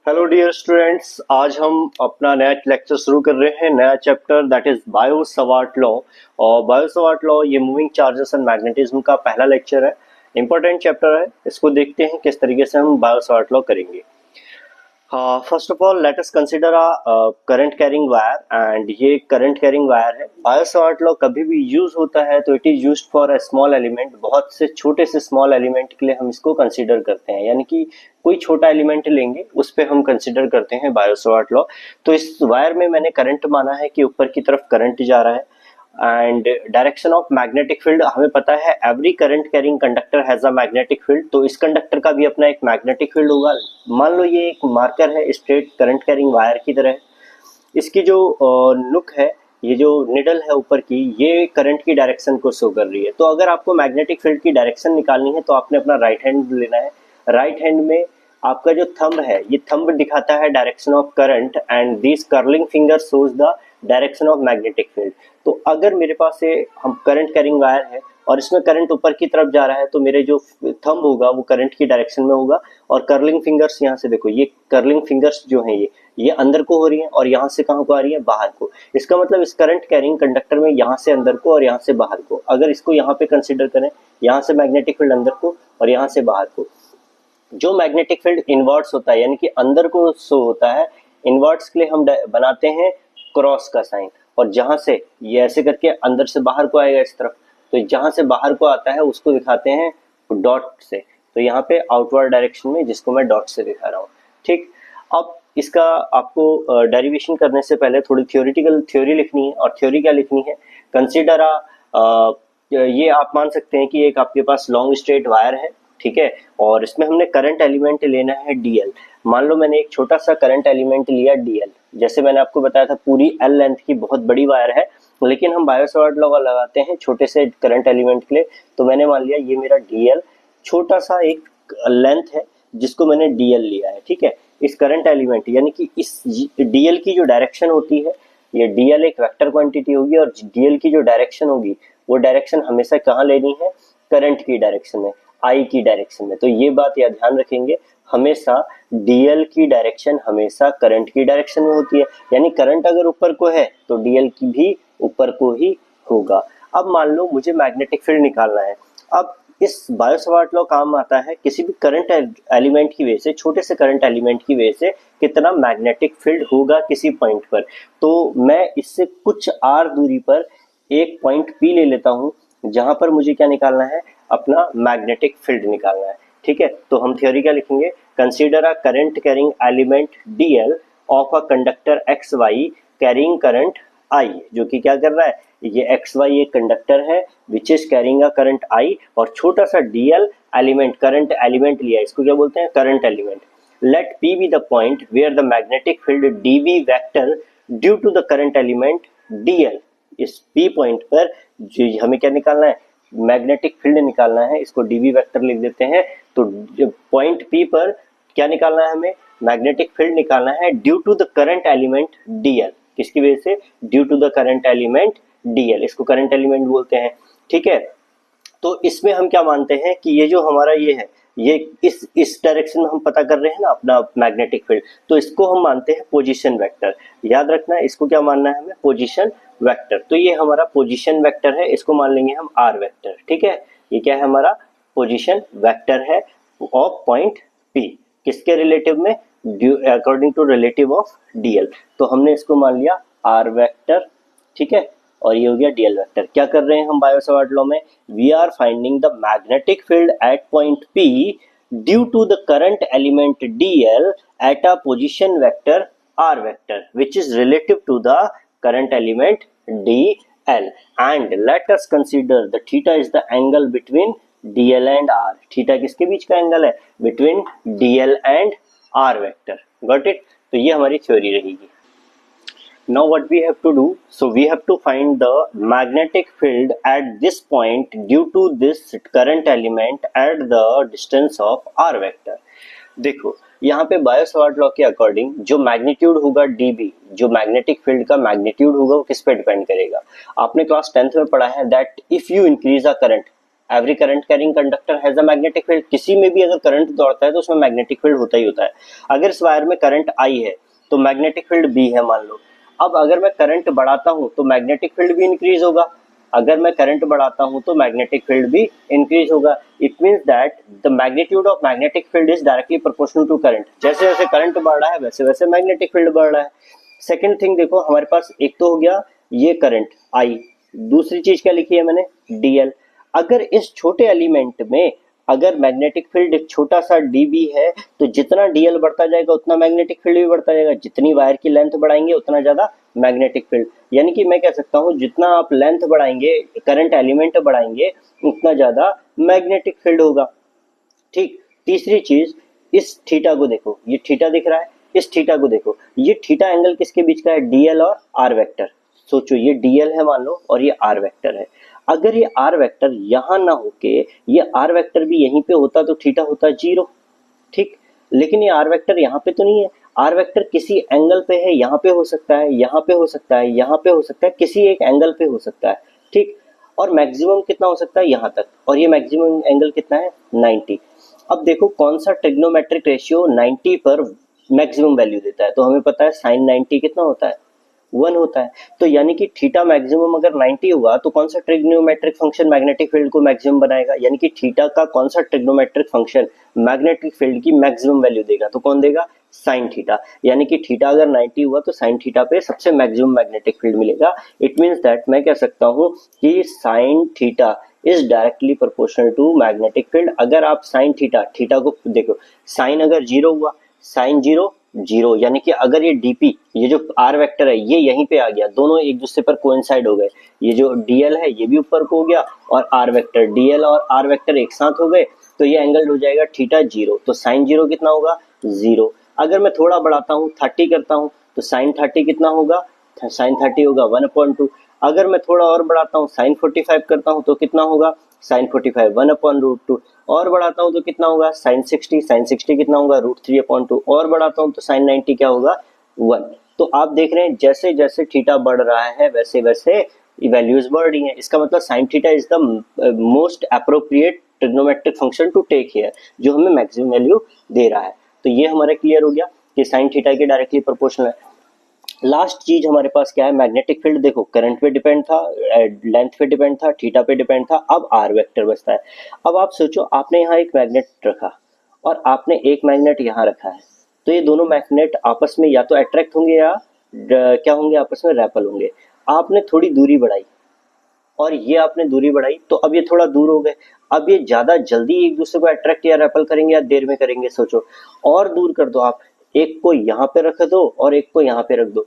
Hello dear students, आज हम अपना नया लेक्चर शुरू कर रहे हैं। नया chapter that is Biot Savart law. और बायो सवार्ट लॉ ये मूविंग चार्जेस एंड मैग्नेटिज्म का पहला लेक्चर है। इंपॉर्टेंट चैप्टर है, इसको देखते हैं किस तरीके से हम बायो सवार्ट लॉ करेंगे। First of all let us consider current carrying wire, and ये करंट कैरिंग वायर है। बायो सवार्ट लॉ कभी भी यूज होता है तो it is used for a small element. बहुत से छोटे से स्मॉल एलिमेंट के लिए हम इसको कंसीडर करते हैं, यानी कि कोई छोटा एलिमेंट लेंगे उस पे हम कंसीडर करते हैं बायो सवार्ट लॉ। तो इस वायर में मैंने करंट माना है कि ऊपर की तरफ करंट जा रहा है, and direction of magnetic field हमें पता है every current carrying conductor has a magnetic field. तो इस कंडक्टर का भी अपना एक मैग्नेटिक फील्ड होगा। मान लो ये एक मार्कर है स्ट्रेट करंट कैरिंग वायर की तरह। इसकी जो नुक है, ये जो निडल है ऊपर की, ये करंट की डायरेक्शन को शो कर रही है। तो अगर आपको मैग्नेटिक फील्ड की डायरेक्शन निकालनी है तो आपने अपना राइट हैंड लेना है। राइट हैंड में आपका जो थंब है, ये थंब दिखाता है direction of current, and this curling finger shows the direction of magnetic field. तो अगर मेरे पास से हम करंट कैरिंग वायर है और इसमें करंट ऊपर की तरफ जा रहा है, तो मेरे जो थंब होगा वो करंट की डायरेक्शन में होगा। और कर्लिंग फिंगर्स, यहाँ से देखो, ये कर्लिंग फिंगर्स जो हैं ये अंदर को हो रही है और यहाँ से कहाँ को आ रही है, बाहर को। इसका मतलब इस करंट कैरिंग कंडक्टर में यहाँ से अंदर को और यहाँ से बाहर को, अगर इसको यहाँ पे कंसिडर करें, यहाँ से मैग्नेटिक फील्ड अंदर को और यहाँ से बाहर को। जो मैग्नेटिक फील्ड इनवर्ट्स होता है, यानी कि अंदर को शो होता है, इनवर्ट्स के लिए हम बनाते हैं क्रॉस का साइन। और जहां से ये ऐसे करके अंदर से बाहर को आएगा इस तरफ, तो जहां से बाहर को आता है उसको दिखाते हैं डॉट से। तो यहाँ पे आउटवर्ड डायरेक्शन में, जिसको मैं डॉट से दिखा रहा हूँ। ठीक, अब इसका आपको डेरिवेशन करने से पहले थोड़ी थियोरिटिकल थ्योरी लिखनी है। और थ्योरी क्या लिखनी है, कंसिडर ये आप मान सकते हैं कि एक आपके पास लॉन्ग स्ट्रेट वायर है, ठीक है, और इसमें हमने करंट एलिमेंट लेना है डीएल। मान लो मैंने एक छोटा सा करंट एलिमेंट लिया डीएल। जैसे मैंने आपको बताया था पूरी एल लेंथ की बहुत बड़ी वायर है, लेकिन हम बायो सवार्ट लॉ लगाते हैं छोटे से करंट एलिमेंट के लिए। तो मैंने मान लिया ये मेरा डीएल छोटा सा एक लेंथ है जिसको मैंने डीएल लिया है, ठीक है। इस करंट एलिमेंट यानी कि इस डीएल की जो डायरेक्शन होती है, ये डीएल एक वेक्टर क्वांटिटी होगी, और डीएल की जो डायरेक्शन होगी वो डायरेक्शन हमेशा कहाँ लेनी है, करंट की डायरेक्शन में, आई की डायरेक्शन में। तो ये बात या ध्यान रखेंगे, हमेशा डीएल की डायरेक्शन हमेशा करंट की डायरेक्शन में होती है। यानी करंट अगर ऊपर को है तो डीएल की भी ऊपर को ही होगा। अब मान लो मुझे मैग्नेटिक फील्ड निकालना है। अब इस बायो सवार्ट लॉ काम आता है किसी भी करंट एलिमेंट की वजह से, छोटे से करंट एलिमेंट की वजह से कितना मैग्नेटिक फील्ड होगा किसी पॉइंट पर। तो मैं इससे कुछ आर दूरी पर एक पॉइंट पी ले लेता हूं, जहां पर मुझे क्या निकालना है, अपना मैग्नेटिक फील्ड निकालना है, ठीक है। तो हम थ्योरी क्या लिखेंगे, consider a current carrying element DL of a conductor X Y carrying current I, जो कि क्या कर रहा है, ये एक्स वाई एक कंडक्टर है which is carrying a current I, और छोटा सा डीएल एलिमेंट, करंट एलिमेंट लिया, इसको क्या बोलते हैं, current element. Let P be the point where the magnetic field DB vector due to the current element DL. इस पी पॉइंट पर जो हमें क्या निकालना है, मैग्नेटिक फील्ड निकालना है, इसको डीबी वेक्टर लिख देते हैं। तो पॉइंट पी पर क्या निकालना है, हमें मैग्नेटिक फील्ड निकालना है due to the current element DL. किसकी वजह से, due to the current element DL, इसको करंट एलिमेंट बोलते हैं, ठीक है। तो इसमें हम क्या मानते हैं कि ये जो हमारा ये है, ये इस डायरेक्शन में हम पता कर रहे हैं ना अपना मैग्नेटिक फील्ड, तो इसको हम मानते हैं पोजीशन वेक्टर। याद रखना है, इसको क्या मानना है हमें, पोजीशन वेक्टर। तो ये हमारा पोजीशन वेक्टर है, इसको मान लेंगे हम आर वेक्टर, ठीक है। ये क्या है, हमारा पोजीशन वेक्टर है ऑफ पॉइंट पी, किसके रिलेटिव में, according to relative of DL. तो हमने इसको मान लिया आर वेक्टर, ठीक है, और ये हो गया डीएल वेक्टर। क्या कर रहे हैं हम बायो सवार्ट लॉ में, we are finding the magnetic field at point P due to the current element DL at a position vector R vector which is relative to the current element DL, and let us consider the theta is the angle between DL and R. Theta किसके बीच का angle है, between DL and R vector. Got it. तो ये हमारी theory रहेगी। Now what we have to do, so we have to find the magnetic field at this point due to this current element at the distance of r vector। देखो यहाँ पे bio Savart law के according जो magnitude होगा dB, जो magnetic field का magnitude होगा वो किस पे डिपेंड करेगा। आपने क्लास 10th में पढ़ा है that if you increase a current every current carrying conductor has a magnetic field. किसी में भी अगर करंट दौड़ता है तो उसमें मैग्नेटिक फील्ड होता ही होता है। अगर इस वायर में करंट आई है तो मैग्नेटिक फील्ड बी है मान लो। अब अगर मैं करंट बढ़ाता हूं तो मैग्नेटिक फील्ड भी इंक्रीज होगा। अगर मैं करंट बढ़ाता हूं तो मैग्नेटिक फील्ड भी इंक्रीज होगा। It means that the magnitude of magnetic field is directly proportional to current. जैसे जैसे करंट बढ़ रहा है वैसे वैसे मैग्नेटिक फील्ड बढ़ रहा है। सेकंड थिंग देखो, हमारे पास एक तो हो गया ये करंट आई, दूसरी चीज क्या लिखी है मैंने, डीएल। अगर इस छोटे एलिमेंट में अगर मैग्नेटिक फील्ड एक छोटा सा डीबी है तो जितना डीएल बढ़ता जाएगा उतना मैग्नेटिक फील्ड भी बढ़ता जाएगा। जितनी वायर की लेंथ बढ़ाएंगे उतना ज्यादा मैग्नेटिक फील्ड। यानी कि मैं कह सकता हूं जितना आप लेंथ बढ़ाएंगे, करंट एलिमेंट बढ़ाएंगे, उतना ज्यादा मैग्नेटिक फील्ड होगा। ठीक। तीसरी चीज, इस थीटा को देखो, ये थीटा दिख रहा है, इस थीटा को देखो, ये थीटा एंगल किसके बीच का है, डीएल और आर वेक्टर। सोचो ये डीएल है मान लो और ये आर वेक्टर है। अगर ये आर वेक्टर यहां ना होके ये आर वेक्टर भी यहीं पे होता तो थीटा होता 0। ठीक। लेकिन ये आर वेक्टर यहाँ पे तो नहीं है। आर वेक्टर किसी एंगल पे है, यहाँ पे हो सकता है, यहाँ पे हो सकता है, यहाँ पे हो सकता है, किसी एक एंगल पे हो सकता है। ठीक। और मैक्सिमम कितना हो सकता है, यहाँ तक। और ये मैक्सिमम एंगल कितना है, 90। अब देखो कौन सा ट्रिग्नोमेट्रिक रेशियो 90 पर मैक्सिमम वैल्यू देता है। तो हमें पता है साइन 90 कितना होता है, 1 होता है। तो यानी कि थीटा मैक्सिमम अगर 90 हुआ तो कौन सा ट्रिग्नोमेट्रिक फंक्शन मैग्नेटिक फील्ड को मैक्सिमम बनाएगा। यानी कि थीटा का कौन सा ट्रिग्नोमेट्रिक फंक्शन मैग्नेटिक फील्ड की मैक्सिमम वैल्यू देगा, तो कौन देगा, साइन थीटा। यानी कि थीटा अगर 90 हुआ तो साइन थीटा पे सबसे मैक्सिमम मैग्नेटिक फील्ड मिलेगा। इट मींस दैट मैं कह सकता हूं कि sine theta is directly proportional to magnetic field. अगर आप साइन थीटा, थीटा को देखो, साइन अगर 0 हुआ, साइन 0 0, यानी कि अगर ये डीपी, ये जो आर वेक्टर है ये यहीं पे आ गया, दोनों एक दूसरे पर कोइंसाइड हो गए। ये जो डीएल है ये भी ऊपर को हो गया और आर वेक्टर, डीएल और आर वेक्टर एक साथ हो गए तो ये एंगल हो जाएगा थीटा 0। तो साइन 0 कितना होगा, 0। अगर मैं थोड़ा बढ़ाता हूँ, 30 करता हूँ, तो साइन 30 कितना होगा, साइन 30 होगा 1/2। अगर मैं थोड़ा और बढ़ाता हूँ, साइन 45 करता हूँ तो कितना होगा, साइन 45 1/√2। और बढ़ाता हूँ तो कितना होगा, साइन 60, साइन 60 कितना होगा, √3/2। और बढ़ाता हूँ तो साइन 90 क्या होगा, 1। तो आप देख रहे हैं जैसे जैसे थीटा बढ़ रहा है वैसे वैसे वैल्यूज बढ़ रही हैं। इसका मतलब sine theta is the most appropriate trigonometric function to take here, जो हमें मैक्सिमम वैल्यू दे रहा है। तो ये हमारा क्लियर हो गया कि साइन थीटा के डायरेक्टली प्रोपोर्शनल है। लास्ट चीज हमारे पास क्या है, मैग्नेटिक फील्ड। देखो करंट पे डिपेंड था, लेंथ पे डिपेंड था, थीटा पे डिपेंड था, अब आर वेक्टर बचता है। अब आप सोचो आपने यहाँ एक मैग्नेट रखा और आपने एक मैग्नेट यहाँ रखा है, तो ये दोनों मैग्नेट आपस में या तो अट्रैक्ट होंगे या क्या होंगे, आपस में रैपल होंगे। आपने थोड़ी दूरी बढ़ाई और ये आपने दूरी बढ़ाई तो अब ये थोड़ा दूर हो गए। अब ये ज्यादा जल्दी एक दूसरे को अट्रैक्ट या रेपल करेंगे या देर में करेंगे, सोचो। और दूर कर दो आप, एक को यहाँ पे रख दो और एक को यहाँ पे रख दो।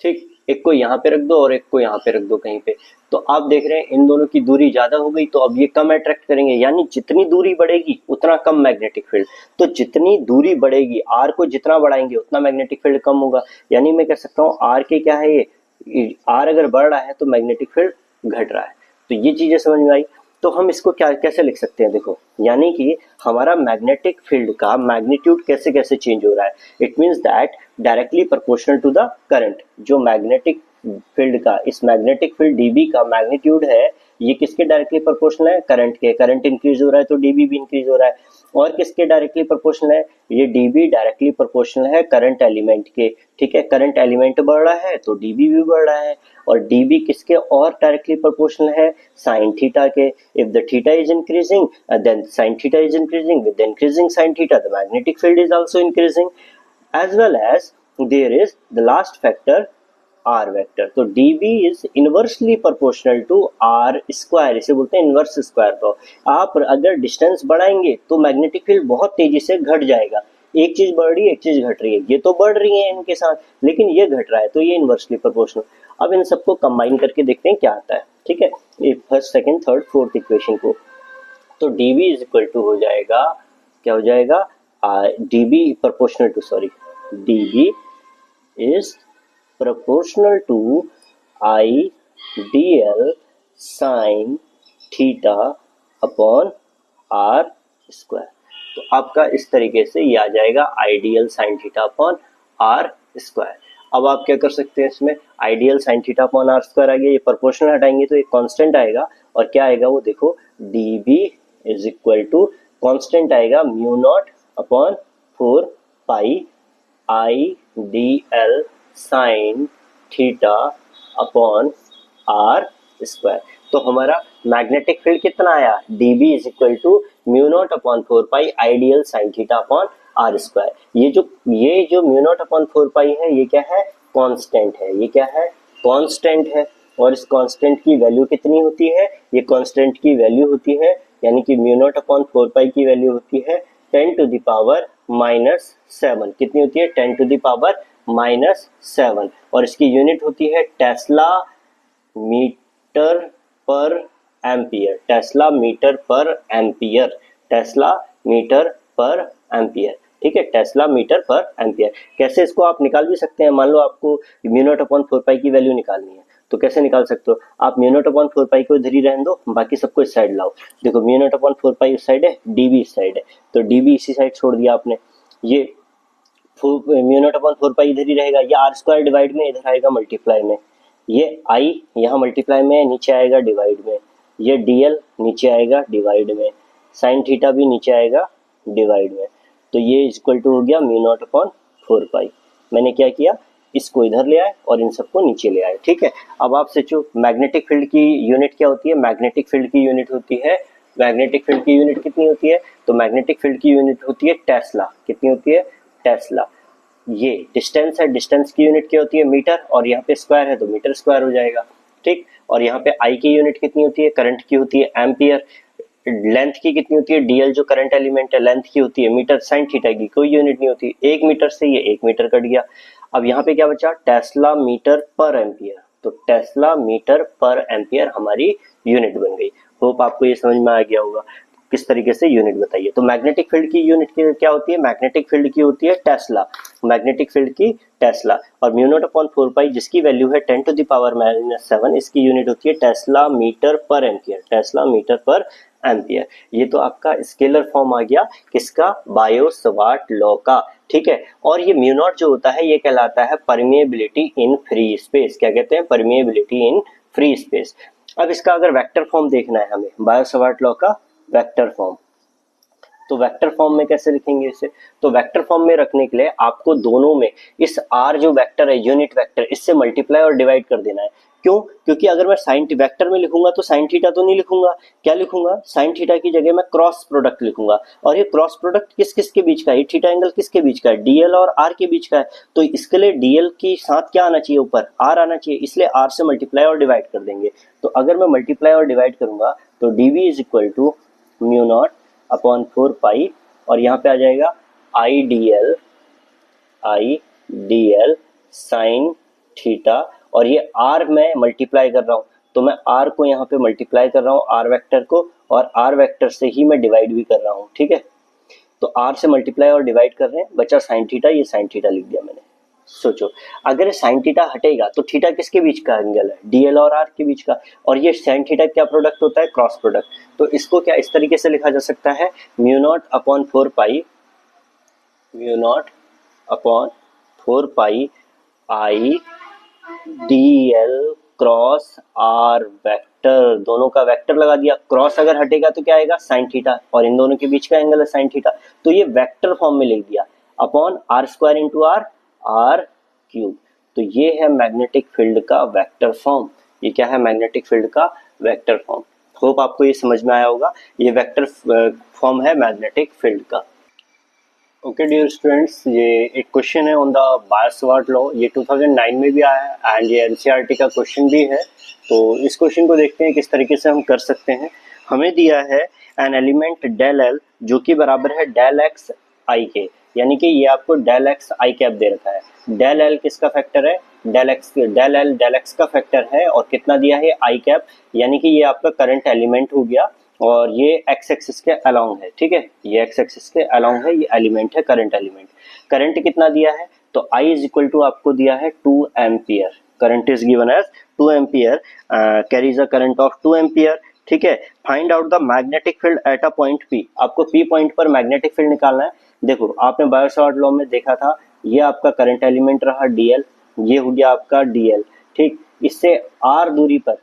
ठीक, एक को यहाँ पे रख दो और एक को यहाँ पे रख दो कहीं पे। तो आप देख रहे हैं इन दोनों की दूरी ज्यादा हो गई तो अब ये कम अट्रैक्ट करेंगे, यानी जितनी दूरी बढ़ेगी उतना कम मैग्नेटिक फील्ड। तो जितनी दूरी बढ़ेगी, आर को जितना बढ़ाएंगे उतना मैग्नेटिक फील्ड कम होगा। यानी मैं कह सकता हूँ आर के क्या है, ये आर अगर बढ़ रहा है तो मैग्नेटिक फील्ड घट रहा है। तो ये चीजें समझ में आई। तो हम इसको क्या कैसे लिख सकते हैं, देखो, यानी कि हमारा मैग्नेटिक फील्ड का मैग्नीट्यूड कैसे कैसे चेंज हो रहा है। It means that directly proportional to the current. जो मैग्नेटिक फील्ड का, इस मैग्नेटिक फील्ड डीबी का मैग्नीट्यूड है, ये किसके डायरेक्टली प्रोपोर्शनल है, करंट के। करंट इंक्रीज हो रहा है तो डीबी भी इंक्रीज हो रहा है। और किसके डायरेक्टली प्रोपोर्शनल है, ये डीबी डायरेक्टली प्रोपोर्शनल है करंट एलिमेंट के। ठीक है, करंट एलिमेंट बढ़ रहा है तो डीबी भी बढ़ रहा है। और डीबी किसके और डायरेक्टली प्रोपोर्शनल है, साइन थीटा के। If the theta is increasing then sin theta is increasing. With the increasing sin theta the magnetic field is also increasing, as well as there is the last factor r vector. तो dB is inversely proportional to r square, इसे बोलते हैं inverse square. तो आप अगर distance बढ़ाएंगे तो magnetic field बहुत तेजी से घट जाएगा। एक चीज बढ़ रही है एक चीज घट रही है, ये तो बढ़ रही है इनके साथ लेकिन ये घट रहा है तो ये इनवर्सली प्रोपोर्शनल। अब इन सबको कंबाइन करके देखते हैं क्या आता है। ठीक है, first second third fourth equation को, तो dB इज इक्वल टू हो जाएगा, क्या हो जाएगा, dB proportional to, sorry, dB is proportional to I dl sine theta upon r square. तो आपका इस तरीके से ये आ जाएगा I dl sine theta upon r square. अब आप क्या कर सकते हैं, इसमें I dl sine theta upon are square आ गया, ये प्रोपोर्शनल हटाएंगे तो एक कांस्टेंट आएगा और क्या आएगा वो देखो, d B is equal to constant आएगा mu naught upon 4 pi I D L sine theta upon are square. तो हमारा मैग्नेटिक फील्ड कितना आया, d B is equal to mu naught upon 4 pi I dl sine theta upon are square. ये जो mu naught upon 4 पाई है ये क्या है, कांस्टेंट है, ये क्या है, कांस्टेंट है। और इस कांस्टेंट की वैल्यू कितनी होती है, ये कांस्टेंट की वैल्यू होती है यानी कि म्यू नॉट अपॉन 4 पाई की वैल्यू होती है 10 टू द पावर -7। कितनी होती है, 10 टू द पावर -7। और इसकी यूनिट होती है टेस्ला मीटर पर एम्पियर, टेस्ला मीटर पर एम्पियर, टेस्ला मीटर पर एम्पियर। ठीक है, टेस्ला मीटर पर एम्पियर। कैसे इसको आप निकाल भी सकते हैं, मान लो आपको म्यू नॉट अपॉन 4 पाई की वैल्यू निकालनी है तो कैसे निकाल सकते हो आप, म्यू नॉट अपॉन 4 पाई को इधर ही रहने दो, बाकी सबको इस साइड लाओ। देखो म्यू नॉट अपॉन 4 पाई इस साइड है, डीबी इस साइड है, तो डीबी इसी साइड छोड़ दिया आपने, ये म्यू नॉट अपॉन 4 पाई इधर ही रहेगा, ये आर स्क्वायर डिवाइड में इधर आएगा मल्टीप्लाई में, ये आई यहाँ मल्टीप्लाई में नीचे आएगा डिवाइड में, ये डीएल नीचे आएगा डिवाइड में, साइन थीटा भी नीचे आएगा डिवाइड में। तो ये इक्वल टू हो गया म्यू नॉट अपॉन 4 पाई। मैंने क्या किया, इसको इधर ले आए और इन सबको नीचे ले आए। ठीक है, अब आप सोचो मैग्नेटिक फील्ड की यूनिट क्या होती है, मैग्नेटिक फील्ड की यूनिट होती है, मैग्नेटिक फील्ड की यूनिट कितनी होती है, तो मैग्नेटिक फील्ड की यूनिट होती है टेस्ला। कितनी होती है, टेस्ला। ये डिस्टेंस है, डिस्टेंस की यूनिट क्या होती है, मीटर, और यहाँ पे स्क्वायर है तो मीटर स्क्वायर हो जाएगा। ठीक, और यहाँ पे आई की यूनिट कितनी होती है, करंट की होती है एम्पियर। लेंथ की कितनी होती है, डीएल जो करंट एलिमेंट है लेंथ की होती है मीटर, साइन थीटा की कोई यूनिट नहीं होती, 1 मीटर से ये 1 मीटर कट गया। अब यहाँ पे क्या बचा, टेस्ला मीटर पर एम्पियर, तो टेस्ला मीटर पर एम्पियर हमारी यूनिट बन गई। होप आपको ये समझ में आ गया होगा किस तरीके से यूनिट बताइए। तो मैग्नेटिक फील्ड की यूनिट क्या होती है, मैग्नेटिक फील्ड की होती है टेस्ला, मैग्नेटिक फील्ड की टेस्ला। और म्यू नॉट अपॉन 4 पाई जिसकी वैल्यू है 10 टू द पावर -7, इसकी यूनिट होती है टेस्ला मीटर पर एम्पियर, टेस्ला मीटर पर एम्पियर। ये तो आपका स्केलर फॉर्म आ गया किसका, बायो-सवार्ट लॉ का। ठीक है, और ये म्यू नॉट जो होता है ये कहलाता है परमिएबिलिटी इन फ्री स्पेस। क्या कहते हैं, परमिएबिलिटी इन फ्री स्पेस। अब इसका अगर वेक्टर फॉर्म देखना है हमें, बायो-सवार्ट लॉ का वेक्टर फॉर्म, तो वेक्टर फॉर्म में कैसे लिखेंगे इसे, तो वेक्टर फॉर्म में रखने के लिए आपको दोनों में इस आर जो वेक्टर है यूनिट वेक्टर, इससे मल्टीप्लाई और डिवाइड कर देना है। क्यों, क्योंकि अगर मैं साइन वेक्टर में लिखूंगा तो साइन थीटा तो नहीं लिखूंगा, क्या लिखूंगा, साइन थीटा की जगह मैं क्रॉस प्रोडक्ट लिखूंगा। और ये क्रॉस प्रोडक्ट किस किस के बीच का है, थीटा एंगल किसके बीच का है, डीएल और आर के बीच का है। तो इसके लिए डीएल के साथ क्या आना चाहिए, ऊपर आर आना चाहिए, इसलिए आर से मल्टीप्लाई और डिवाइड कर देंगे। तो अगर मैं मल्टीप्लाई और डिवाइड करूंगा तो DV is equal to mu naught upon 4 pi, और यहाँ पे आ जाएगा I D L sine theta, और ये आर में मल्टीप्लाई कर रहा हूँ तो मैं आर को यहाँ पे मल्टीप्लाई कर रहा हूँ, आर वेक्टर को, और आर वेक्टर से ही मैं डिवाइड भी कर रहा हूँ। ठीक है, तो आर से मल्टीप्लाई और डिवाइड कर रहे हैं, बचा साइन थीटा, ये साइन थीटा लिख दिया मैंने। सोचो अगर साइन थीटा हटेगा तो थीटा किसके बीच का एंगल है, डीएल और आर के बीच का, और ये साइन थीटा क्या प्रोडक्ट होता है, क्रॉस प्रोडक्ट। तो इसको क्या इस तरीके से लिखा जा सकता है, mu naught upon 4 pi, mu naught upon 4 pi I D L cross R vector, दोनों का वेक्टर लगा दिया, क्रॉस अगर हटेगा तो क्या आएगा, साइन थीटा, और इन दोनों के बीच का एंगल है साइन थीटा, तो ये वेक्टर फॉर्म में लिख दिया, upon are square into R, R cube. तो ये है मैग्नेटिक फील्ड का वेक्टर फॉर्म, ये क्या है, मैग्नेटिक फील्ड का वेक्टर फॉर्म। होप आपको ये समझ में आया होगा, ये वेक्टर फॉर्म है मैग्नेटिक फील्ड का। ओके डियर स्टूडेंट्स, ये एक क्वेश्चन है ऑन द बायो-सवार्ट लॉ, ये 2009 में भी आया है एंड ये एनसीईआरटी का क्वेश्चन भी है। तो इस क्वेश्चन को देखते हैं किस तरीके से हम कर सकते हैं। हमें दिया है एन एलिमेंट डेल एल जो कि बराबर है डेल एक्स आई के, यानी कि ये आपको डेल एक्स आई कैप दे रखा है। डेल एल किसका फैक्टर है, डेल एल डेल एक्स का फैक्टर है, और कितना दिया है, आई कैप, यानी कि ये आपका करंट एलिमेंट हो गया, और ये एक्स एक्सिस के अलोंग है। ठीक है, ये एक्स एक्सिस के अलोंग है, ये एलिमेंट है करंट एलिमेंट। करंट कितना दिया है, तो आई इज इक्वल टू आपको दिया है 2 ampere, current is given as 2 ampere, carries a current of 2 ampere. ठीक है, find out the magnetic field at a point P, आपको पी पॉइंट पर मैग्नेटिक फील्ड निकालना है। देखो आपने बायो-सवार्ट लॉ में देखा था, ये आपका करंट एलिमेंट रहा डीएल, ये हो गया आपका dl, ठीक। इससे r दूरी पर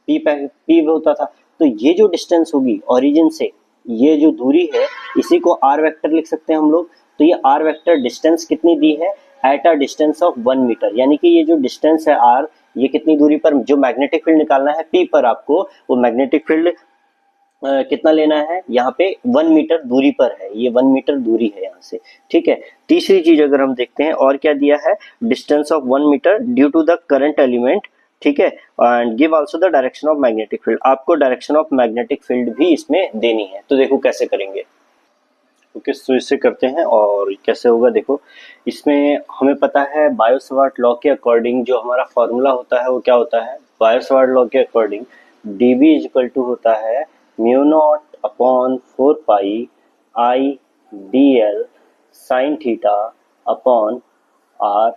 p होता था, तो ये जो डिस्टेंस होगी ओरिजिन से, ये जो दूरी है, इसी को r वेक्टर लिख सकते हैं हम लोग। तो ये r वेक्टर डिस्टेंस कितनी दी है, at a distance of 1 metre, यानी कि ये जो डिस्टेंस है r, ये कितनी दूरी पर, जो मैग्नेटिक फील्ड निकालना है p पर आपको, वो मैग्नेटिक फील्ड कितना लेना है, यहाँ पे 1 मीटर दूरी पर है, ये 1 मीटर दूरी है यहाँ से, ठीक है। तीसरी चीज अगर हम देखते हैं, और क्या दिया है, distance of 1 metre due to the current element, ठीक है। And give also the direction of magnetic field, आपको डायरेक्शन ऑफ मैग्नेटिक फील्ड भी इसमें देनी है। तो देखो कैसे करेंगे, ओके। तो इससे करते हैं, और कैसे होगा देखो, इसमें हमें पता है बायो सवार्ट लॉ के अकॉर्डिंग जो हमारा फॉर्मूला होता है वो क्या होता है, बायो सवार्ट लॉ के according dB is equal to होता है mu naught upon 4 pi I dl sine theta upon r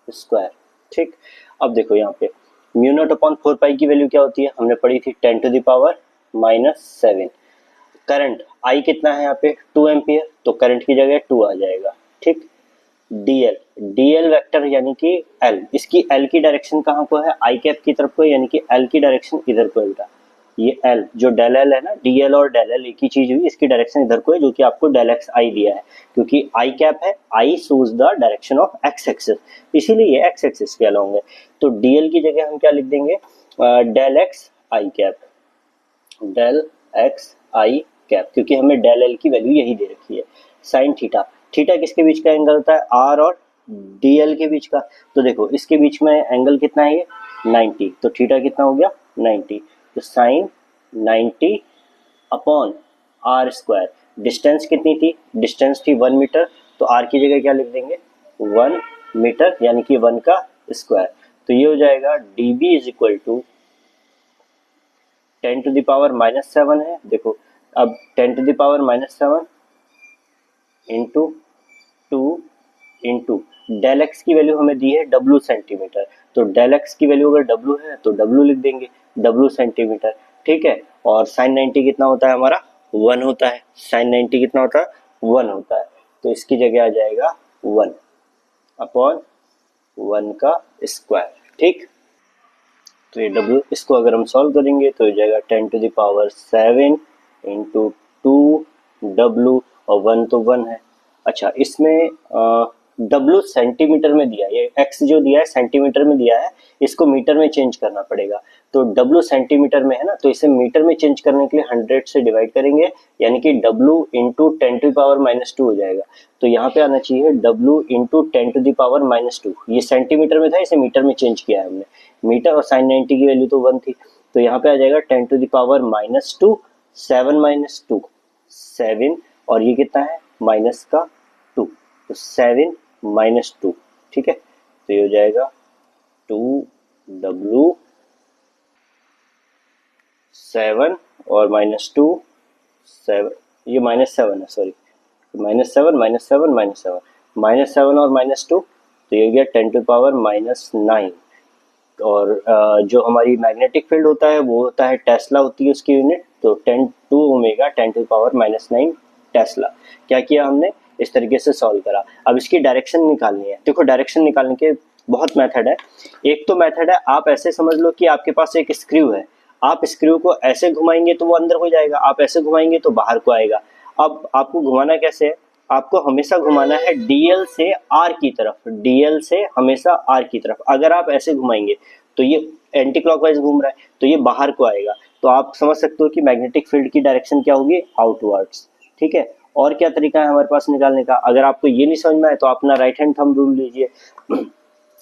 square, ठीक। अब देखो यहाँ पे म्यू नॉट अपॉन 4 पाई की वैल्यू क्या होती है, हमने पढ़ी थी 10 to the power -7। Current I कितना है यहाँ पे 2 एम्पियर, तो करंट की जगह 2 आ जाएगा, ठीक। dl वेक्टर यानी कि L, इसकी L की डायरेक्शन कहाँ को है, I कैप की तरफ को, यानी कि L की डायरेक्शन इधर को है बेटा। ये L जो डेल L है ना, dl और डेल L एक ही चीज हुई, इसकी डायरेक्शन इधर को है, जो कि आपको डेल x I दिया है, क्योंकि I कैप है, I shows the direction of x axis, इसीलिए ये x एक्सिस के अलोंग है। तो dl की जगह हम क्या लिख देंगे, del x I cap, del x I cap, क्योंकि हमें डेल एल की वैल्यू यही दे रखी है। साइन थीटा, थीटा किसके बीच का एंगल होता है, आर और डीएल के बीच का। तो देखो इसके बीच में एंगल कितना है, ये 90, तो थीटा कितना हो गया 90, तो sine 90 upon are square. Distance कितनी थी, डिस्टेंस थी 1 मीटर, तो आर की जगह क्या लिख देंगे 1 मीटर, यानी कि 1 का स्क्वायर। तो ये हो जाएगा dB is equal to 10 to the power -7 है, देखो अब 10 to the power -7 into 2 into del X की वैल्यू हमें दी है W सेंटीमीटर, तो डेल एक्स की वैल्यू अगर W है तो W लिख देंगे, W सेंटीमीटर, ठीक है। और साइन 90 कितना होता है हमारा 1 होता है, साइन 90 कितना होता है 1 होता है, तो इसकी जगह आ जाएगा 1 अपॉन 1 का स्क्वायर, ठीक। तो ये W, इसको अगर हम सॉल्व करेंगे तो हो जाएगा 10 to the power 7 into 2W, और 1 तो 1 है। अच्छा, इसमें W सेंटीमीटर में दिया है, ये X जो दिया है सेंटीमीटर में दिया है, इसको मीटर में चेंज करना पड़ेगा। तो W सेंटीमीटर में है ना, तो इसे मीटर में चेंज करने के लिए 100 से डिवाइड करेंगे, यानी कि W into 10 to the power -2 हो जाएगा। तो यहाँ पे आना चाहिए W into 10 to the power -2, ये सेंटीमीटर में था, इसे मीटर में चेंज किया है हमने, मीटर, और साइन 90 की वैल्यू तो 1 थी, तो यहाँ पे आ जाएगा 10 टू द पावर -2, 7 - 7, और ये कितना है माइनस का 2, तो 7 - 2, ठीक है। तो ये हो जाएगा 2W 7 और -2 7, ये -7 है, सॉरी, -7 -7 -7 -7 और -2, तो ये हो गया 10 टू पावर -9। और जो हमारी मैग्नेटिक फील्ड होता है वो होता है टेस्ला होती है उसकी यूनिट, तो 10 to omega 10 to power -9 tesla. क्या किया हमने, इस तरीके से सॉल्व करा। अब इसकी डायरेक्शन निकालनी है। देखो डायरेक्शन निकालने के बहुत मेथड है। एक तो मेथड है, आप ऐसे समझ लो कि आपके पास एक स्क्रू है, आप स्क्रू को ऐसे घुमाएंगे तो वो अंदर हो जाएगा, आप ऐसे घुमाएंगे तो बाहर को आएगा। अब आपको घुमाना कैसे है, आपको हमेशा घुमाना है डीएल से आर की तरफ, डीएल से हमेशा आर की तरफ। अगर आप ऐसे घुमाएंगे तो ये एंटी क्लॉकवाइज घूम रहा है, तो ये बाहर को आएगा, तो आप समझ सकते हो कि मैग्नेटिक फील्ड की डायरेक्शन क्या होगी, आउटवर्ड्स, ठीक है। और क्या तरीका है हमारे पास निकालने का, अगर आपको ये नहीं समझ में आए तो अपना राइट हैंड थंब रूल लीजिए।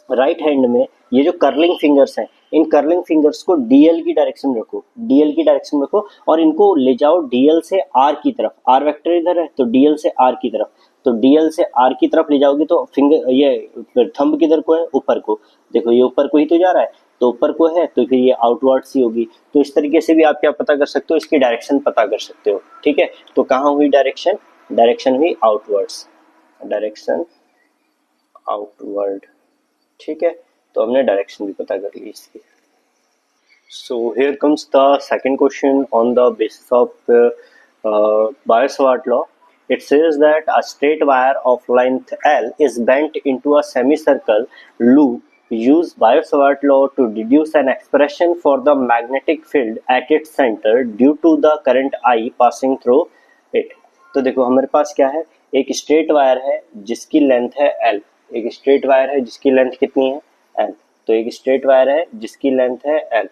राइट हैंड में ये जो कर्लिंग फिंगर्स हैं, इन कर्लिंग फिंगर्स को डीएल की डायरेक्शन रखो, डीएल की डायरेक्शन रखो, और इनको ले जाओ डीएल से आर की तरफ। आर वेक्टर इधर है, तो डीएल से आर की तरफ, तो डीएल से आर की तरफ ले जाओगे तो फिंगर, ये थंब किधर को है, ऊपर को। देखो ये ऊपर को ही तो जा रहा है, तो ऊपर को है, तो फिर ये आउटवर्ड्स ही होगी। तो इस तरीके से भी आप क्या पता कर सकते हो, इसकी डायरेक्शन पता कर सकते हो, ठीक है। तो कहाँ हुई डायरेक्शन, डायरेक्शन हुई आउटवर्ड्स, डायरेक्शन आउटवर्ड, ठीक है। तो हमने डायरेक्शन भी पता कर ली इसकी। So here comes the second question on the basis of Biot-Savart law. It says that a straight wire of length L is bent into a semicircle loop use Biot-Savart law to deduce an expression for the magnetic field at its center due to the current I passing through it। तो देखो हमारे पास क्या है, एक straight wire है जिसकी length है L, एक स्ट्रेट वायर है जिसकी लेंथ कितनी है L। तो एक स्ट्रेट वायर है जिसकी लेंथ है L,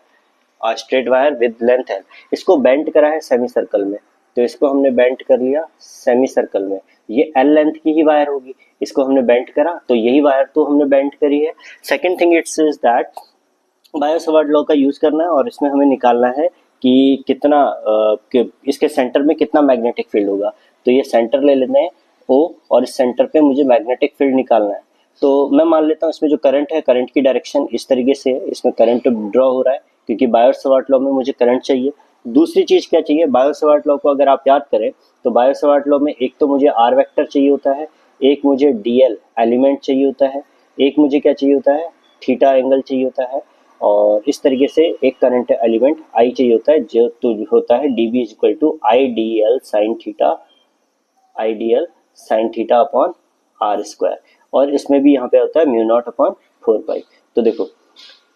straight wire with length L, इसको बेंड करा है सेमी सर्कल में, तो इसको हमने बेंड कर लिया सेमी सर्कल में, ये L लेंथ की ही वायर होगी, इसको हमने बेंड करा तो यही वायर तो हमने बेंड करी है। Second thing it's is that Biot-Savart law का यूज करना है और इसमें हमें निकालना है कि कितना कि इसके सेंटर में कितना मैग्नेटिक फील्ड होगा। तो ये सेंटर ले लेते हैं O और इस सेंटर पे मुझे मैग्नेटिक फील्ड निकालना है। तो मैं मान लेता हूँ इसमें जो करंट है, करंट की डायरेक्शन इस तरीके से है, इसमें करंट ड्रॉ हो रहा है क्योंकि बायो-सावर्ट लॉ में मुझे करंट चाहिए। दूसरी चीज क्या चाहिए, बायो-सावर्ट लॉ को अगर आप याद करें तो बायो-सावर्ट लॉ में एक तो मुझे आर वेक्टर चाहिए होता है, एक मुझे डीएल एलिमेंट चाहिए होता है, एक मुझे क्या चाहिए होता है, थीटा एंगल चाहिए होता है, और इस तरीके से एक करंट एलिमेंट आई चाहिए होता है जो तो होता है dB is equal to I D L sine theta upon are square, और इसमें भी यहाँ पे होता है म्यू नॉट अपॉन 4 पाई। तो देखो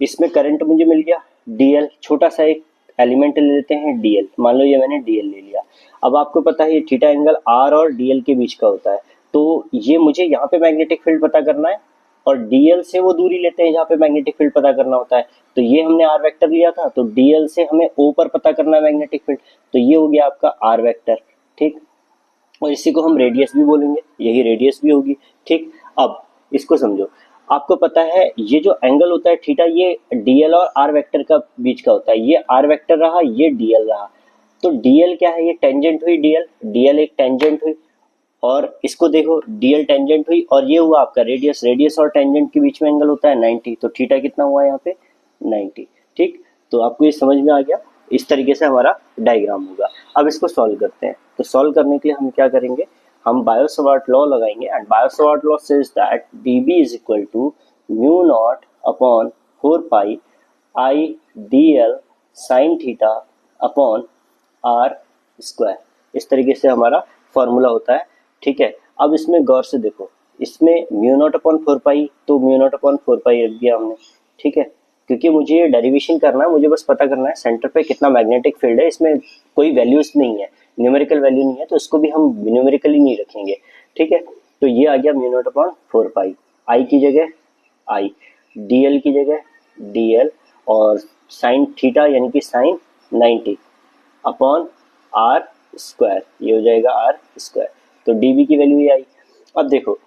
इसमें करंट मुझे मिल गया dl, छोटा सा एक एलिमेंट ले लेते हैं dl, मान लो ये मैंने dl ले लिया। अब आपको पता है ये थीटा एंगल r और dl के बीच का होता है, तो ये मुझे यहाँ पे मैग्नेटिक फील्ड पता करना है और dl से वो दूरी लेते हैं जहाँ पे मैग्नेटिक फील्ड पता करना होता है। तो ये हमने r वेक्टर लिया था, तो dl से हमें o पर पता करना है मैग्नेटिक फील्ड, तो ये हो गया आपका r वेक्टर, ठीक। और इसी को हम रेडियस भी बोलेंगे, यही रेडियस भी होगी, ठीक। अब इसको समझो, आपको पता है ये जो एंगल होता है थीटा, ये dl और r वेक्टर का बीच का होता है, ये r वेक्टर रहा, ये dl रहा, तो dl क्या है, ये टेंजेंट हुई dl एक टेंजेंट हुई, और इसको देखो dl टेंजेंट हुई, और ये हुआ आपका रेडियस, रेडियस और टेंजेंट के बीच में एंगल होता है 90, तो थीटा कितना हुआ यहाँ पे 90, ठीक। तो आपको ये समझ में आ गया, इस तरीके से हमारा डायग्राम होगा। अब इसको सॉल्व करते हैं, तो सॉल्व करने के लिए हम क्या करेंगे, हम बायो-सावर्ट लॉ लगाएंगे, and Biot Savart law says that dB is equal to mu naught upon 4 pi I D L sine theta upon are square, इस तरीके से हमारा फॉर्मूला होता है, ठीक है। अब इसमें गौर से देखो, इसमें म्यू नॉट अपॉन 4 पाई, तो म्यू नॉट अपॉन 4 पाई रख दिया हमने, ठीक है, क्योंकि मुझे ये डेरिवेशन करना है, मुझे बस पता करना है सेंटर पे कितना मैग्नेटिक फील्ड है, इसमें कोई वैल्यूज नहीं है, न्यूमेरिकल वैल्यू नहीं है, तो इसको भी हम न्यूमेरिकली नहीं रखेंगे, ठीक है। तो ये आ गया म्यू नॉट अपॉन 4 पाई, आई की जगह आई, डीएल की जगह डीएल, और साइन थीटा यानी कि साइन 90 अपॉन आर स्क्वायर, ये हो जाएगा आर स्क्वायर, तो डीबी की वैल्यू ये आई। अब देखो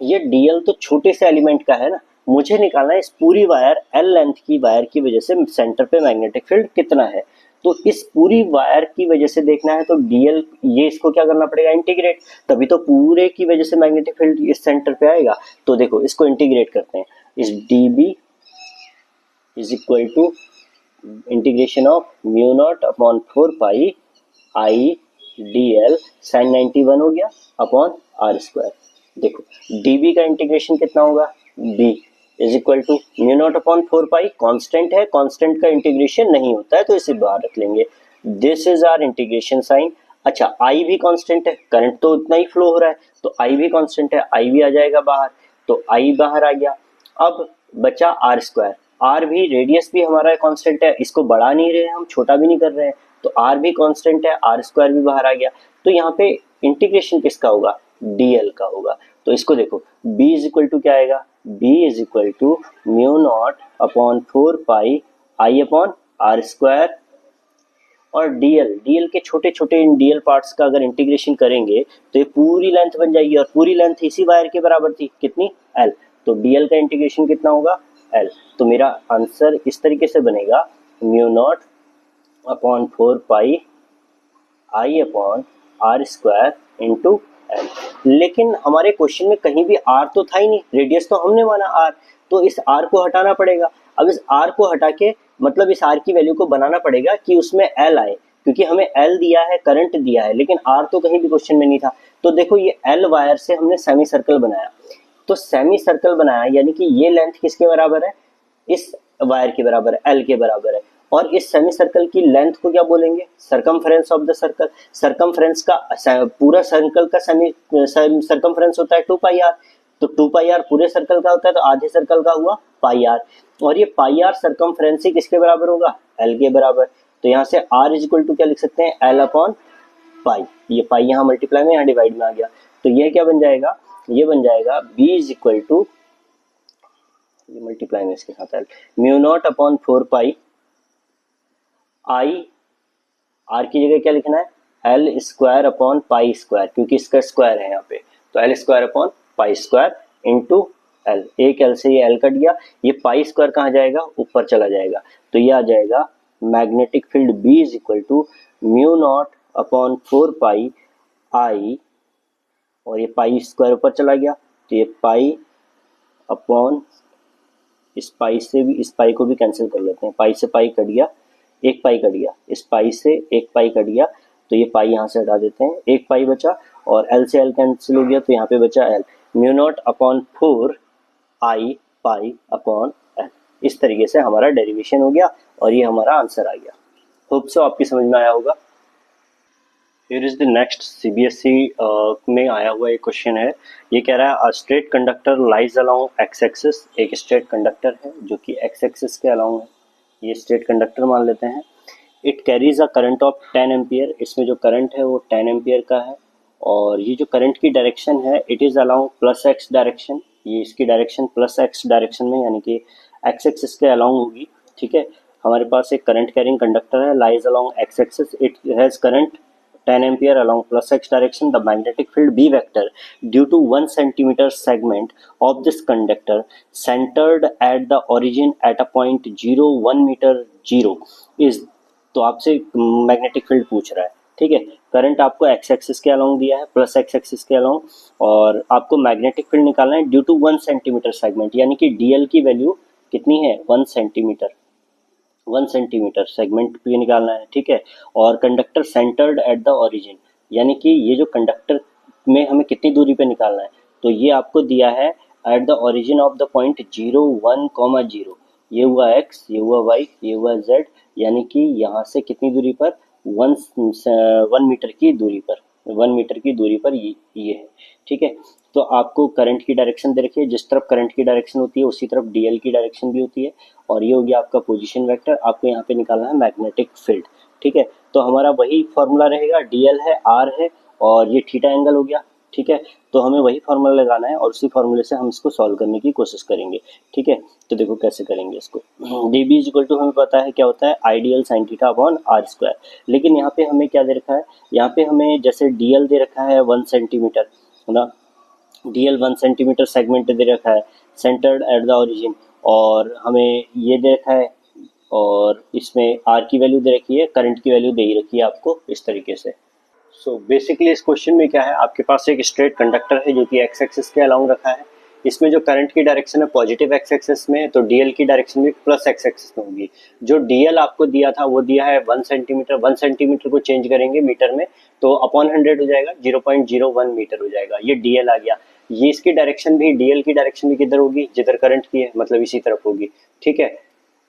ये डीएल तो छोटे से एलिमेंट का है ना, मुझे निकालना है इस पूरी वायर एल लेंथ की वायर की वजह से सेंटर पे मैग्नेटिक फील्ड कितना है, तो इस पूरी वायर की वजह से देखना है, तो डीएल ये इसको क्या करना पड़ेगा, इंटीग्रेट, तभी तो पूरे की वजह से मैग्नेटिक फील्ड इस सेंटर पे आएगा। तो देखो इसको इंटीग्रेट करते हैं, इस DB is equal to integration of mu naught upon 4 pi I D L sine 91 हो गया अपॉन आर स्क्वायर। देखो dB का इंटीग्रेशन कितना होगा, b is equal to mu naught upon 4 pi, constant है, कांस्टेंट का इंटीग्रेशन नहीं होता है तो इसे बाहर रख लेंगे, this is R integration sine. अच्छा I भी कांस्टेंट है, करंट तो उतना ही फ्लो हो रहा है, तो I भी कांस्टेंट है, I भी आ जाएगा बाहर, तो I बाहर आ गया। अब बचा आर स्क्वायर, आर भी रेडियस भी हमारा कांस्टेंट है, इसको बढ़ा नहीं रहे हैं हम, छोटा भी नहीं कर रहे हैं, तो आर भी कांस्टेंट है, आर स्क्वायर भी बाहर आ गया, तो यहाँ पे इंटीग्रेशन किसका होगा, डीएल का होगा। तो इसको देखो b इज इक्वल टू क्या आएगा, b is equal to mu naught upon 4 pi I upon are square, और डीएल के छोटे छोटे इन डीएल पार्ट्स का अगर इंटीग्रेशन करेंगे तो ये पूरी लेंथ बन जाएगी, और पूरी लेंथ इसी वायर के बराबर थी, कितनी एल, तो डीएल का इंटीग्रेशन कितना होगा एल। तो मेरा आंसर इस तरीके से बनेगा mu naught upon 4 pi I upon are square into L. लेकिन हमारे क्वेश्चन में कहीं भी आर तो था ही नहीं, रेडियस तो हमने माना आर, तो इस आर को हटाना पड़ेगा। अब इस आर को हटा के मतलब इस आर की वैल्यू को बनाना पड़ेगा कि उसमें एल आए, क्योंकि हमें एल दिया है, करंट दिया है, लेकिन आर तो कहीं भी क्वेश्चन में नहीं था। तो देखो ये एल वायर से हमने सेमी सर्कल बनाया, तो सेमी सर्कल बनाया यानी कि ये लेंथ किसके बराबर है, इस वायर के बराबर है, एल के बराबर है, और इस सेमी सर्कल की लेंथ को क्या बोलेंगे, circumference of the circle. Circumference का पूरा सर्कल का सेमी सरकमफ्रेंस होता है 2 पाई आर, तो 2 पाई आर पूरे सर्कल का होता है, तो आधे सर्कल का हुआ पाई आर, और ये पाई आर सर्कमफ्रेंस किसके बराबर होगा, एल के बराबर। तो यहाँ से आर इज इक्वल टू क्या लिख सकते हैं, एल अपॉन पाई, ये पाई यहाँ मल्टीप्लाई में यहाँ डिवाइड में आ गया, तो ये क्या बन जाएगा, ये बन जाएगा बी इज इक्वल टू, ये मल्टीप्लाई में इसके साथ L, mu naught upon 4 pi I, R की जगह क्या लिखना है, L square upon pi square, क्योंकि इसका स्क्वायर है यहाँ पे, तो L square upon pi square into L, एक एल से ये एल कट गया, ये पाई स्क्वायर कहाँ जाएगा, ऊपर चला जाएगा, तो ये आ जाएगा magnetic field B is equal to mu naught upon 4 pi I, और ये पाई स्क्वायर ऊपर चला गया, तो ये पाई अपॉन, इस पाई से भी इस पाई को भी कैंसिल कर लेते हैं, पाई से पाई कट गया, एक पाई कट गया, इस पाई से एक पाई कट गया, तो ये पाई यहाँ से हटा देते हैं, एक पाई बचा, और एल से एल कैंसिल हो गया, तो यहाँ पे बचा एल, म्यू नॉट अपॉन 4 आई पाई अपॉन एल। इस तरीके से हमारा डेरिवेशन हो गया और ये हमारा आंसर आ गया। होप सो आपकी समझ में आया होगा। Here is the next CBSE में आया हुआ एक क्वेश्चन है, ये कह रहा है straight conductor lies along x axis, एक स्ट्रेट कंडक्टर है जो कि एक्स एक्सिस के अलोंग है, ये स्ट्रेट कंडक्टर मान लेते हैं। It carries a current of 10 ampere, इसमें जो करंट है वो 10 एम्पियर का है, और ये जो करंट की डायरेक्शन है it is along plus x direction, ये इसकी डायरेक्शन प्लस एक्स डायरेक्शन में यानी कि एक्स एक्सिस के अलोंग होगी। ठीक है, हमारे पास एक करंट कैरिंग कंडक्टर है, lies along x axis, it has current 10 ampere along plus x direction, the magnetic field B vector due to 1 centimeter segment of this conductor centered at the origin at a point 0 1 meter 0 is, तो आपसे magnetic field पूछ रहा है। ठीक है, current आपको x axis के along दिया है, प्लस एक्स एक्सिस के अलोंग, और आपको मैग्नेटिक फील्ड निकालना है ड्यू टू 1 सेंटीमीटर सेगमेंट, यानी कि डीएल की वैल्यू कितनी है, 1 सेंटीमीटर, 1 सेंटीमीटर सेगमेंट पे निकालना है। ठीक है, और conductor centred at the origin, यानी कि ये जो कंडक्टर में हमें कितनी दूरी पे निकालना है, तो ये आपको दिया है at the origin of the point 0 1, 0, ये हुआ x, ये हुआ y, ये हुआ z, यानी कि यहाँ से कितनी दूरी पर, 1 मीटर की दूरी पर, 1 मीटर की दूरी पर ये है। ठीक है, तो आपको करंट की डायरेक्शन दे रखी है, जिस तरफ करंट की डायरेक्शन होती है उसी तरफ डीएल की डायरेक्शन भी होती है, और ये हो गया आपका पोजीशन वेक्टर, आपको यहाँ पे निकालना है मैग्नेटिक फील्ड। ठीक है, तो हमारा वही फॉर्मूला रहेगा, डीएल है, आर है, और ये थीटा एंगल हो गया। ठीक है, तो हमें वही फार्मूला लगाना है और उसी फार्मूले से हम इसको सॉल्व करने की कोशिश करेंगे। ठीक है, तो देखो कैसे करेंगे इसको। D B is equal to हमें पता है क्या होता है, ideal sine theta upon are square, लेकिन यहाँ पे हमें क्या दे रखा है, यहाँ पे हमें जैसे डीएल दे रखा है 1 सेंटीमीटर, है ना, डीएल 1 सेंटीमीटर सेगमेंट दे रखा है सेंटर्ड एट द ओरिजिन, और हमें ये दे रखा है, और इसमें आर की वैल्यू दे रखी है, करंट की वैल्यू दे ही रखी है आपको इस तरीके से। सो बेसिकली इस क्वेश्चन में क्या है, आपके पास एक स्ट्रेट कंडक्टर है जो कि एक्स एक्सिस के अलाउंग रखा है, इसमें जो करंट की डायरेक्शन है पॉजिटिव एक्स एक्सिस में, तो डीएल की डायरेक्शन भी प्लस एक्स एक्सिस में होगी। जो डीएल आपको दिया था वो दिया है 1 सेंटीमीटर, 1 सेंटीमीटर को चेंज करेंगे मीटर में तो अपॉन 100 हो जाएगा, 0.01 मीटर हो जाएगा, ये डीएल आ गया। ये इसकी डायरेक्शन भी, डीएल की डायरेक्शन भी किधर होगी, जिधर करंट की है, मतलब इसी तरफ होगी। ठीक है,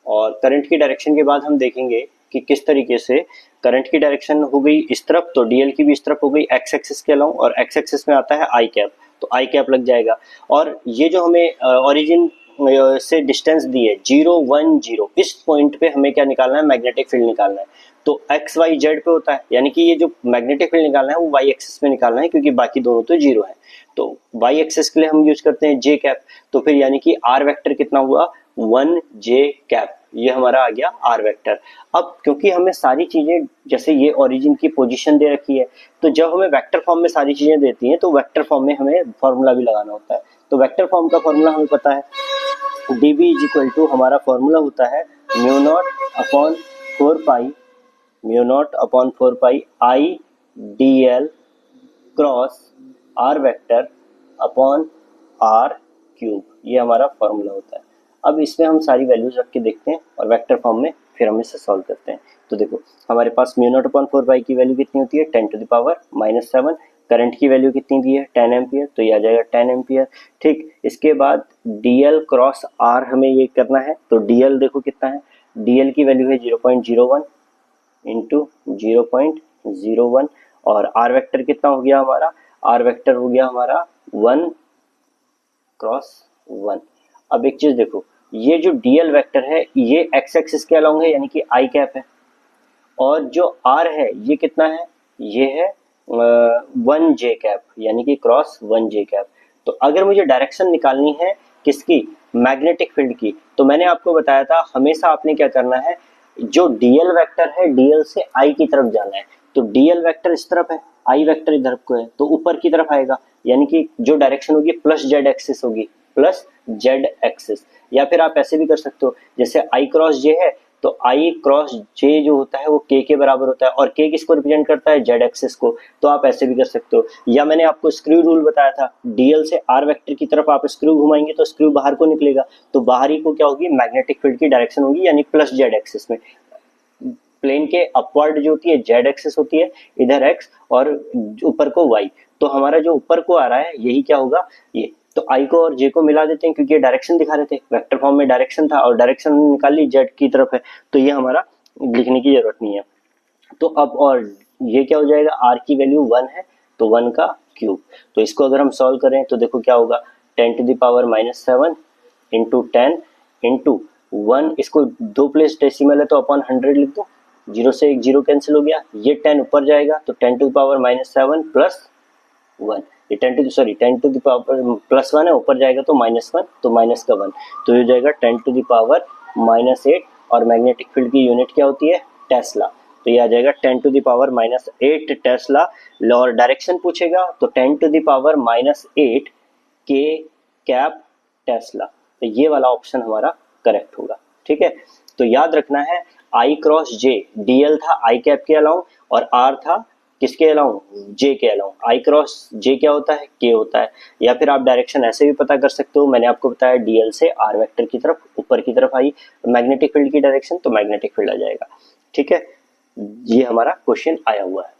और करंट की डायरेक्शन के बाद हम देखेंगे कि किस तरीके से करंट की डायरेक्शन हो गई इस तरफ, तो डीएल की भी इस तरफ हो गई एक्स एक्सिस के अलाउंग, और एक्स एक्सिस में आता है आई कैप, तो आई कैप लग जाएगा। और ये जो हमें ओरिजिन से डिस्टेंस दी है 0 1 0, इस पॉइंट पे हमें क्या निकालना है, मैग्नेटिक फील्ड निकालना है। तो एक्स वाई जेड पे होता है, यानी कि ये जो मैग्नेटिक फील्ड निकालना है वो वाई एक्सिस में निकालना है, क्योंकि बाकी दोनों तो जीरो है। तो वाई एक्सिस के लिए हम यूज करते हैं जे कैप, तो फिर यानी कि आर वेक्टर कितना हुआ, 1 जे कैप, ये हमारा आ गया आर वेक्टर। अब क्योंकि हमें सारी चीजें, जैसे ये ओरिजिन की पोजीशन दे रखी है, तो जब हमें वेक्टर फॉर्म में सारी चीजें देती हैं तो वेक्टर फॉर्म में हमें फॉर्मूला भी लगाना होता है। तो वेक्टर फॉर्म का फॉर्मूला हमें पता है, D B is equal to हमारा फॉर्मूला होता है mu naught upon 4 pi, mu naught upon 4 pi I D L cross R vector upon R cube, ये हमारा फॉर्मूला होता है। अब इसमें हम सारी वैल्यूज रख के देखते हैं और वेक्टर फॉर्म में फिर हम इसे सॉल्व करते हैं। तो देखो हमारे पास म्यू नॉट अपॉन 4 पाई की वैल्यू कितनी होती है, 10 टू द पावर -7, करंट की वैल्यू कितनी दी है 10 एम्पियर, तो ये आ जाएगा 10 एम्पियर। ठीक, इसके बाद डीएल क्रॉस आर हमें ये करना है, तो डीएल देखो कितना है, डीएल की वैल्यू है 0.01 इंटू 0.01, और आर वेक्टर कितना हो गया हमारा, आर वेक्टर हो गया हमारा 1 क्रॉस 1। अब एक चीज देखो, ये जो डीएल वेक्टर है ये एक्स एक्सिस के अलोंग है यानी कि आई कैप है, और जो आर है ये कितना है, ये है 1 जे कैप यानी कि क्रॉस 1 जे कैप। तो अगर मुझे डायरेक्शन निकालनी है किसकी, मैग्नेटिक फील्ड की, तो मैंने आपको बताया था हमेशा आपने क्या करना है, जो डीएल वेक्टर है डीएल से आई की तरफ जाना है। तो डीएल वेक्टर इस तरफ है, आई वेक्टर इधर को है, तो ऊपर की तरफ आएगा, यानी कि जो डायरेक्शन होगी प्लस जेड एक्सिस होगी, प्लस जेड एक्सिस। या फिर आप ऐसे भी कर सकते हो, जैसे आई क्रॉस जे है तो आई क्रॉस जे जो होता है वो के बराबर होता है, और के किसको रिप्रेजेंट करता है, जेड एक्सिस को। तो आप ऐसे भी कर सकते हो। या मैंने आपको स्क्रू रूल बताया था, डीएल से आर वेक्टर की तरफ आप स्क्रू घुमाएंगे तो स्क्रू बाहर को निकलेगा, तो बाहरी को क्या होगी, मैग्नेटिक फील्ड की डायरेक्शन होगी यानी प्लस जेड एक्सिस में। प्लेन के अपवर्ड जो होती है जेड एक्सिस होती है, इधर एक्स, और ऊपर को वाई। तो हमारा जो ऊपर को आ रहा है यही क्या होगा, ये। तो आई को और जे को मिला देते हैं क्योंकि ये डायरेक्शन दिखा रहे थे, वेक्टर फॉर्म में डायरेक्शन था और डायरेक्शन निकाल ली जेड की तरफ है, तो ये हमारा लिखने की जरूरत नहीं है। तो अब और ये क्या हो जाएगा, आर की वैल्यू 1 है तो 1 का क्यूब। तो इसको अगर हम सॉल्व करें तो देखो क्या होगा, 10⁻⁻7 इंटू 10 इंटू 1, इसको दो प्लेस डेसिमल है तो अपॉन 100 लिख दो, जीरो से एक जीरो कैंसिल हो गया, ये 10 ऊपर जाएगा तो 10⁻⁻7 प्लस 1, ये 10 टू द पावर प्लस 1 है, ऊपर जाएगा तो -1, तो माइनस का 1, तो ये हो जाएगा 10⁻⁻8, और मैग्नेटिक फील्ड की यूनिट क्या होती है, टेस्ला। तो ये आ जाएगा 10⁻⁻8 टेस्ला। और डायरेक्शन पूछेगा तो 10⁻⁻8 के कैप टेस्ला, तो ये वाला ऑप्शन हमारा करेक्ट होगा। ठीक है, तो याद रखना है आई क्रॉस जे, डीएल था आई कैप के अलाउंग और आर था किसके अलाउंग, जे के अलाउंग। आई क्रॉस जे क्या होता है, के होता है। या फिर आप डायरेक्शन ऐसे भी पता कर सकते हो, मैंने आपको बताया डीएल से आर वेक्टर की तरफ, ऊपर की तरफ आई मैग्नेटिक फील्ड की डायरेक्शन, तो मैग्नेटिक फील्ड आ जाएगा। ठीक है, ये हमारा क्वेश्चन आया हुआ है।